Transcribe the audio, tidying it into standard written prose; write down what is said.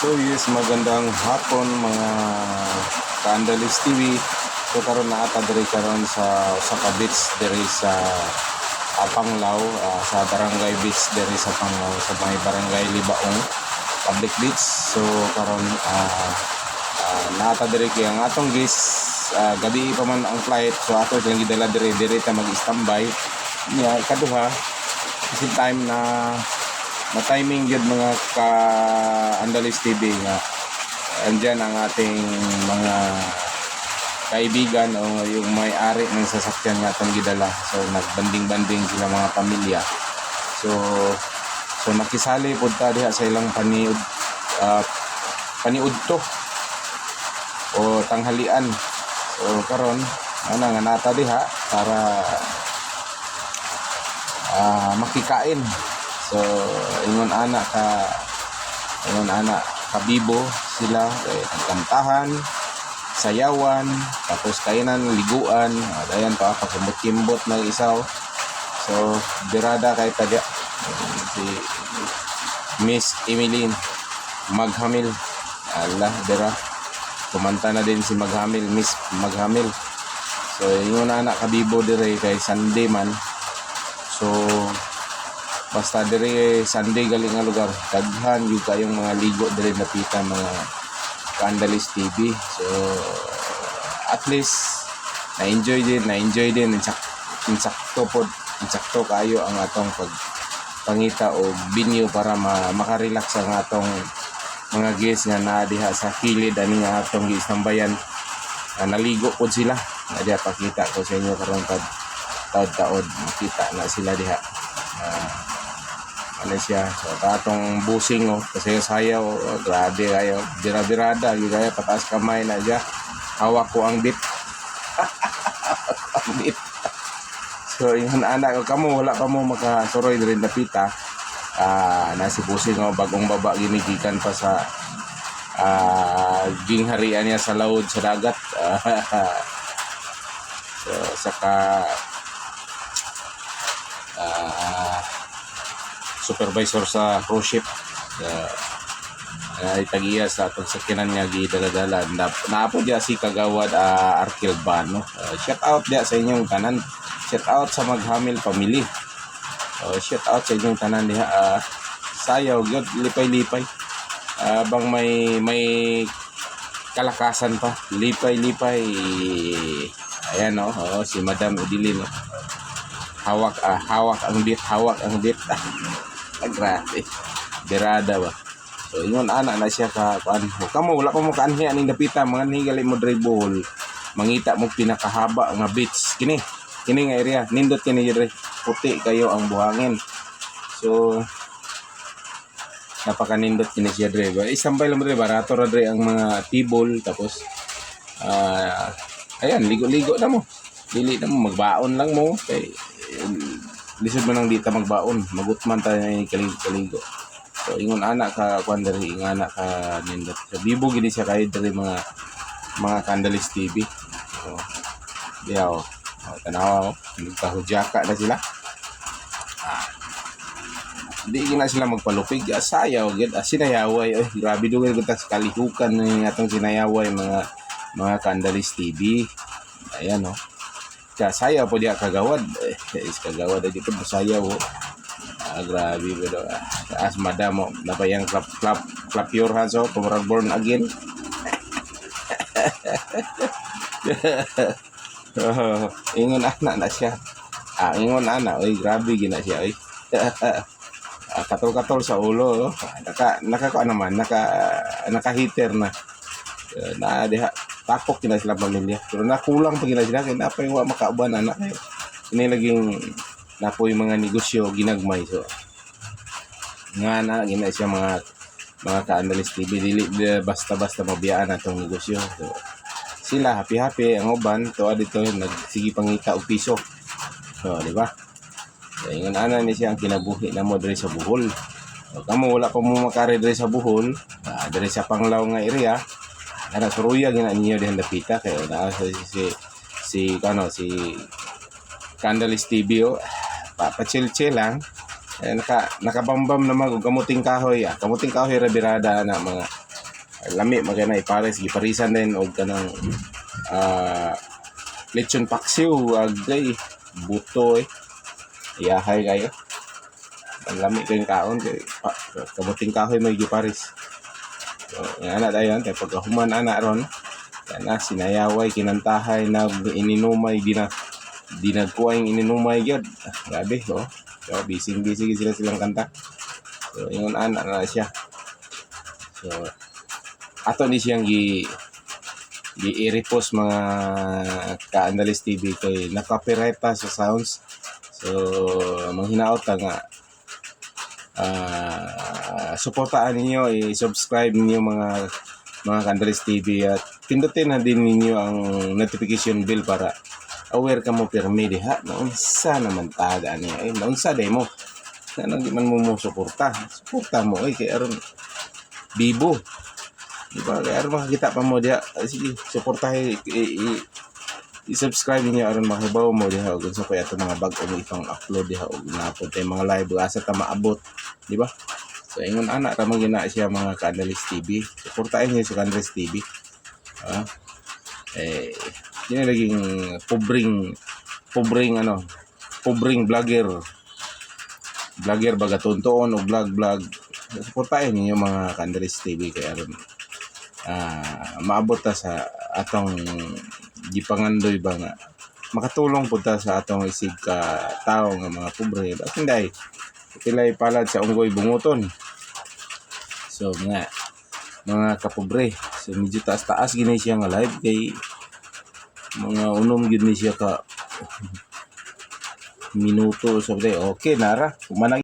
So yes, magandang hapon mga Kaandalis TV. So karon na ata diri karon sa Osaka Beach diri sa Panglao, sa Barangay Beach diri sa Panglao sa may Barangay Libaong Public Beach. So karon naata diri kay ang atong guys, gabi pa man ang flight, so ato silang gidala diri ta mag-standby niya ikaduha kasi time na timing yun mga Kaandalis TV nga andyan ang ating mga kaibigan o yung may-ari ng sasakyan nga itong gidala. So nagbanding-banding sila mga pamilya. So nakisali po ta diha sa ilang paniudto o tanghalian. So karon ana nga nata diha para makikain. So ingon ana kabibo sila kantahan, sayawan, tapos kainan, liguan, dayan pa pagkimbot na isaw. So birada kay tadya si Miss Emeline Maghamil. Allah dira kumanta na din si Maghamil, Miss Maghamil. So ingon ana kabibo dire kay Sunday man. So basta dire Sunday galing nga lugar, daghan yung kayong mga ligo dire napita mga Kaandalis TV. So at least na-enjoy din insakto kayo ang atong pagpangita o binyo para makarelax ang atong mga guests nga na diha sa kilid ani nga atong giistambayan. Naligo pod sila na diha, pakita ko sa inyo karon taod makita na sila diha. Ano siya, so atong busing kasi sayaw, grabe kayo, birada gaya pataas kamay na diya, hawak ko ang bit. Ang bit. So yun anak ko kamo, wala pa mo makasuroy rin napita. Nasi busing bagong baba ginigikan pa sa gingharian niya sa laod sa dagat. So saka supervisor sa cruise ship itagiya sa atong sakyanan niya gidala-dala naapo diya si Kagawad Arkilbano. Shout out diya sa inyong tanan, shout out sa Maghamil family, shout out sa inyong tanan diha. Sayaw gyud lipay-lipay bang may kalakasan pa, lipay-lipay. Ayan si Madam Odilin hawak ang bit. Grabe, birada ba. So ingon ana na siya ka kuan kamo, wala pa mo kaanhi aning dapita mga higali mo dribble mangita mo pinakahaba nga beach kini nga area nindot kini dire, puti kayo ang buhangin. So napakanindot kini siya dire ba, isambay lang dire barato ra dire ang mga table. Tapos ayan, ligo-ligo na mo, dili na mo magbaon lang mo kay lisod man ang dita magbaon, magutman tayo ng kaligo. So ingon anak ka kuan diri, ingon anak ka nindot sa bibo gini siya kay diri mga Kaandalis TV. So diya tanawa nagkahudyaka na sila. Di gina sila magpalupig, sayaw gid sinayaway. Grabe dugay gud ta sa kalihukan ni atong sinayaway mga Kaandalis TV. Ayan sayaw po diya Kagawad. Is Kagawad dito po sayaw. Grabe ba daw. As madam napayang clap your hands tumurag born again. Ingon anak na siya. Ingon anak, grabe gina siya katol sa ulo. Naka naman, naka-heater na. Na diha tapok kina sila pamilya, pero nakulang pa gina sila kaya napay wa makauban anak kayo. Ini laging napoy mga negosyo ginagmay. So nga na gina siya mga Kaandalis TV, dili basta mabiyaan atong negosyo. So sila happy ang uban to dito nagsigi pangita og piso. So di ba, ingon ana ni siya ang kinabuhi na mo diri sa Bohol. So kamo wala pa mo makari diri sa Bohol, diri sa Panglao nga area. Suruya gina niyo dihan dapita kay na si Kaandalis TV pa-chill lang. Nakabambam naman og kamuting kahoy ra birada na mga lami magana ipares giparisan din og kanang lechon paksiw agay buto iyahay kayo ang lami kayong kaon kay kamuting kahoy may giparis. So ana dayon kay pagkahuman ana ron kana sinayaway kinantahay na ininumay dinagkuang ininumay gyud grabe so bising silang kanta. So ingon ana na siya. So ato ni siyang i-repost mga ka-Andalis TV kay na-copyright pa sa sounds. So manghinaot nga suportaan ninyo, i-subscribe ninyo mga ka-Andalis TV at pindutin na din ninyo ang notification bell para aware ka mo pirmi diha naunsa naman tada niya naunsa demo na di man mo suporta mo kay aron bibo. Diba? Kaya aron makakita pa mo diha. Sige, suportahin i-subscribe niyo aron makibaw mo diha ug unsa pa ato mga bag-o mo itong upload diha ug na-upload tay mga live asa ta maabot, di ba? So ingon ana ra man gina siya mga ka-Andalis TV. Suportahin niyo sa ka-Andalis TV. Yun naging pobreng vlogger baga tuntuon og vlog. Suportahin niyo mga ka-Andalis TV kay aron maabot ta sa atong gipangandoy ba nga makatulong po ta sa atong isig ka tao nga mga pobre ba hinday pilay palad sa unggoy bunguton. So mga kapobre, so medyo taas gini siya nga live kay mga unom gid ni siya ka minuto so okay nara kumanang